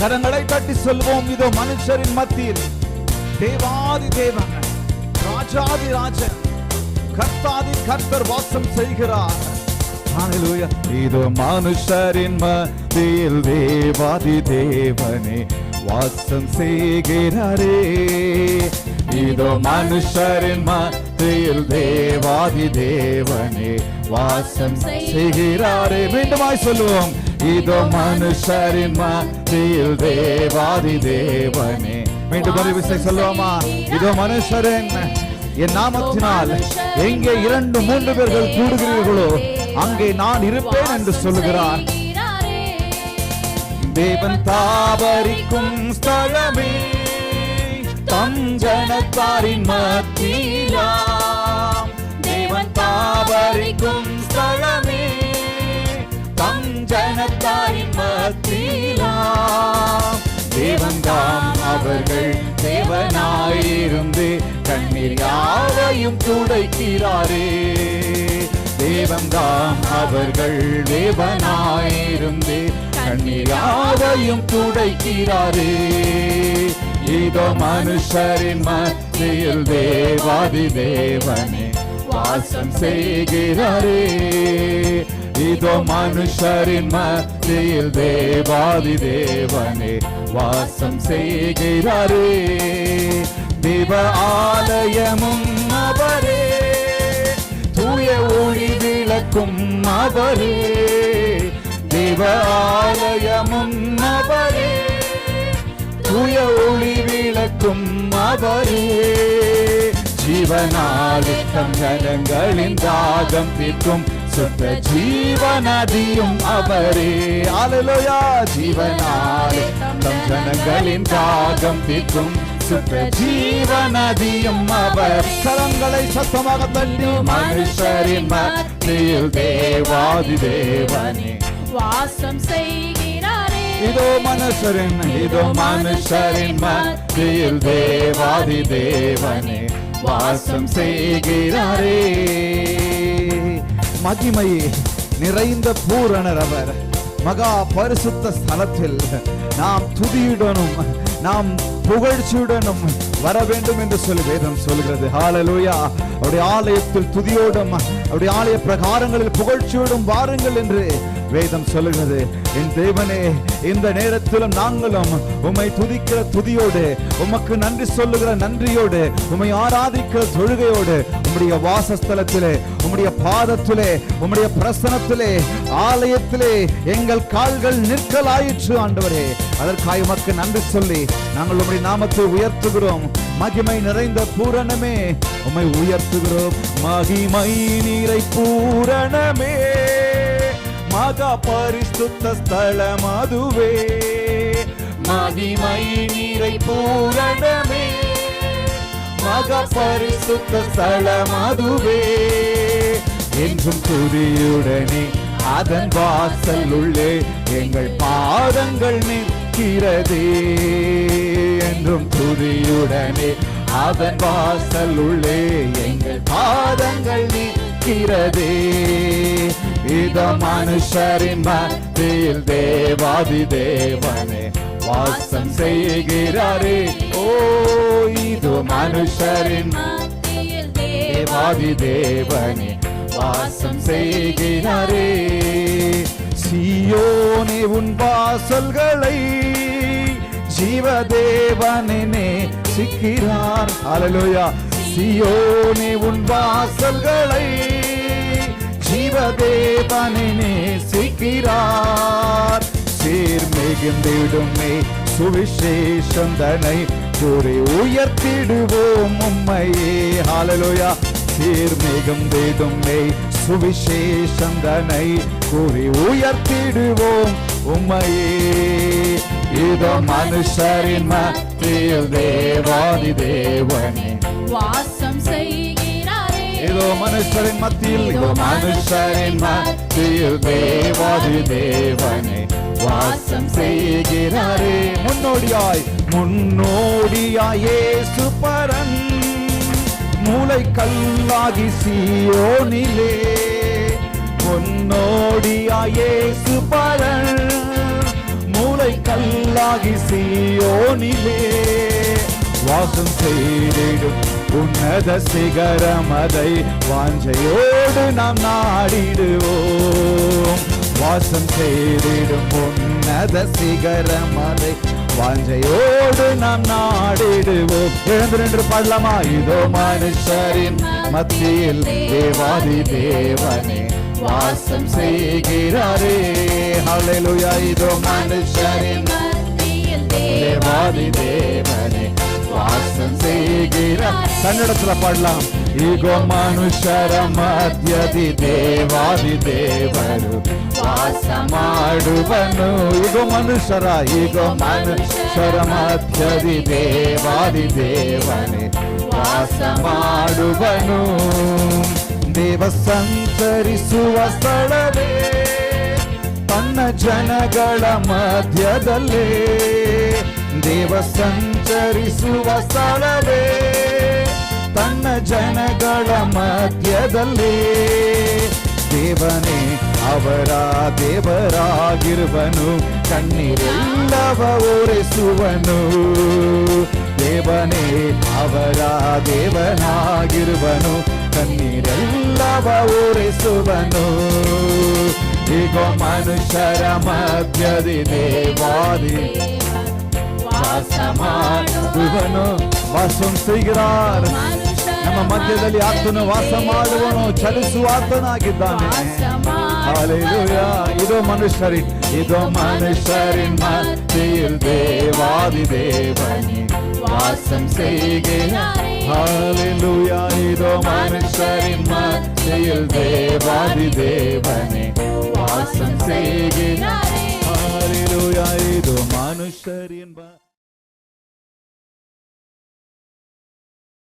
கரங்களை தட்டி சொல்வோம், இதோ மனுஷரின் மத்தியில் தேவாதி தேவன், ராஜாதி ராஜன், கர்த்தாதி கர்த்தர் வாசம் செய்கிறார். ஹல்லேலூயா. இதோ மனுஷரின் மத்தியில் தேவாதி தேவனே வாசம் செய்கிறாரே. இதோ மனுஷரின் மத்தியில் தேவாதி தேவனே வாசம் செய்கிறாரே. மீண்டுமாய் சொல்லுவோம், இதோ மனுஷரின் மத்தியில் தேவாதி தேவனே. மீண்டும் ஒரு விஷயம் சொல்லுவோமா? இதோ மனுஷரின் என் நாமத்தினால் எங்கே 2-3 பேர்கள் கூடுகிறீர்களோ அங்கே நான் இருப்பேன் என்று சொல்லுகிறார். தேவன் தாபரிக்கும் ஸ்தலமே தம் ஜனத்தாரின் மத்தியிலாம். தேவன் தாபரிக்கும் ஸ்தலமே தம் ஜனத்தாரின் மத்தியிலாம். தேவன் தாம் அவர்கள் தேவனாயிருந்து கண்ணீர் யாவையும் துடைக்கிறாரே. தேவன் தாம் அவர்கள் தேவனாயிருந்து கண்ணீர் யாவையும் துடைக்கிறாரே. இதோ மனுஷரின் மத்தியில் தேவாதி தேவனே வாசம் செய்கிறாரே. இதோ மனுஷரின் மத்தியில் தேவாதி தேவனே வாசம் செய்கிறாரே. தேவ ஆலயமும் அவரே, தூய ஒளி விளக்கும் அவரே. தேவ ஆலயமும் அவரே, தூய ஒளி விளக்கும் அவரே. ஜீவனாலே தம் ஜனங்களின் தாகம் தீர்க்கும் சுத்த ஜீவநதியும் அவரே. ஹல்லேலூயா. ஜீவனாலே தம் ஜனங்களின் தாகம் தீர்க்கும் சுத்த ஜீவநதியும் அவர். கரங்களை சத்தமாக தட்டி மனுஷரின் மத்தியில் தேவாதி தேவனே வாசம் செய்கிறாரே. இதோ மனுஷரின் மத்தியில் தேவாதி தேவனே வாசம் செய்கிறாரே. மகிமை நிறைந்த பூரணர் அவர். மகா பரிசுத்த ஸ்தலத்தில் நாம் துதியுடனும் நாம் புகழ்ச்சியுடனும் வர வேண்டும் என்று சொல்லி வேதம் சொல்கிறது. ஹல்லேலூயா. அவருடைய ஆலயத்தில் துதியோடும் அவருடைய ஆலய பிரகாரங்களில் புகழ்ச்சியோடும் வாருங்கள் என்று வேதம் சொல்லுகிறது. என் தேவனே, இந்த நேரத்திலும் நாங்களும் உம்மை துதிக்கிற துதியோடு, உமக்கு நன்றி சொல்லுகிற நன்றியோடு, உம்மை ஆராதிக்கிற தொழுகையோடு உம்முடைய வாசஸ்தலத்திலே, உம்முடைய பாதத்திலே, உம்முடைய பிரசனத்திலே, ஆலயத்திலே எங்கள் கால்கள் நிற்கலாயிற்று ஆண்டவரே. அதற்காக உமக்கு நன்றி சொல்லி நாங்கள் உம்முடைய நாமத்தை உயர்த்துகிறோம். மகிமை நிறைந்த பூரணமே உம்மை உயர்த்துகிறோம். மகிமை நீரை பூரணமே மகா பரிசுத்த ஸ்தலம் அதுவே. மகிமை நீரை பூரணமே மகா பரிசுத்த ஸ்தலம் அதுவே. என்றும் துதியுடனே அதன் வாசல் உள்ளே எங்கள் பாதங்கள் நிற்கிறதே. என்றும் துதியுடனே அதன் வாசல் உள்ளே எங்கள் பாதங்கள் நிற்கிறதே. இதோ மனுஷரின் மத்தியில் தேவாதி தேவனே வாசம் செய்கிறாரே. ஓ, இதோ மனுஷரின் மத்தியில் தேவாதி தேவனே வாசம் செய்கிறாரே. சீயோனே உன் வாசல்களை ஜீவதேவனே சிக்கிறார். ஹல்லேலூயா. சீயோனே உன் வாசல்களை ஜீவதேவனே சிக்கிறார். சீர் மிகுந்திடுமே சுவிசேஷம் தனை கூறி உயர்த்திடுவோம் உம்மையே. ஹல்லேலூயா. சீர் மிகுந்திடுமே சுவிசேஷம் தனை கூறி உயர்த்திடுவோம் உம்மையே. இதோ மனுஷரின் மத்தியில் தேவாதி தேவனே வாசம் செய்கிறாரே. இதோ மனுஷரின் மத்தியில், இதோ மனுஷரின் மத்தியில் தேவாதி தேவனே வாசம் செய்கிறாரே. முன்னோடியாய் இயேசு பரன் மூலை கல்லாகி சீயோனிலே. முன்னோடியாய் இயேசு பரன் மூலை கல்ல மகளாகி சீயோனிலே வாசம் செய்திடும் உன்னத சிகரம் அதை வாஞ்சையோடு நாம் நாடிடுவோம். வாசம் செய்திடும் உன்னத சிகரம் அதை வாஞ்சையோடு நாம் நாடிடுவோம். எழுந்து நின்று பாடலாமா? இதோ மனுஷரின் மத்தியில் தேவாதி தேவனே வாசம் செய்கிறாரே. ஹல்லேலூயா. இதோ மனுஷரின் மத்தியில் தேவாதி தேவனே வாசம் செய்கிறார். கன்னடத்துல பாடலாம். ஈகோ ಮನುಷ್ಯರ ಮಧ್ಯದಿ ದೇವಾದಿ ದೇವರು ವಾಸ ಮಾಡುವನು. ಈಗೋ ಮನುಷ್ಯರ ಮಧ್ಯದಿ ದೇವಾದಿ ದೇವನೇ ವಾಸ ಮಾಡುವನು. ದೇವ ಸಂಚರಿಸುವ ಸ್ಥಳವೇ ತನ್ನ ಜನಗಳ ಮಧ್ಯದಲ್ಲೇ. ದೇವ ಸಂಚರಿಸುವ ಸ್ಥಳವೇ ತನ್ನ ಜನಗಳ ಮಧ್ಯದಲ್ಲಿ. ದೇವನೇ ಅವರ ದೇವರಾಗಿರುವನು, ಕಣ್ಣೀರೆಲ್ಲವ ಒರೆಸುವನು. ದೇವನೇ ಅವರ ದೇವನಾಗಿರುವನು, ಕಣ್ಣೀರೆಲ್ಲವ ಒರೆಸುವನು. ಈಗ ಮನುಷ್ಯರ ಮಧ್ಯದಿ ದೇವಾದಿ ವಾಸ ಮಾಡುವನು. ವಾಸಂ செய்கிறார். ನಮ್ಮ ಮಧ್ಯದಲ್ಲಿ ಆತನು ವಾಸ ಮಾಡುವನು, ಚಲಿಸುವ ಆತನಾಗಿದ್ದಾನೆ. ಹಲ್ಲೆಲೂಯಾ. ಇದೋ ಮನುಷ್ಯರಿನ್ ಮಧ್ಯೆயில் தேவாதி தேவனே வாசம் செய்கிறார். ஹல்லேலூயா. இதோ மனுஷரின் மத்தியில் தேவாதி தேவனே வாசம் செய்கிறார். ஹல்லேலூயா. இதோ மனுஷரின்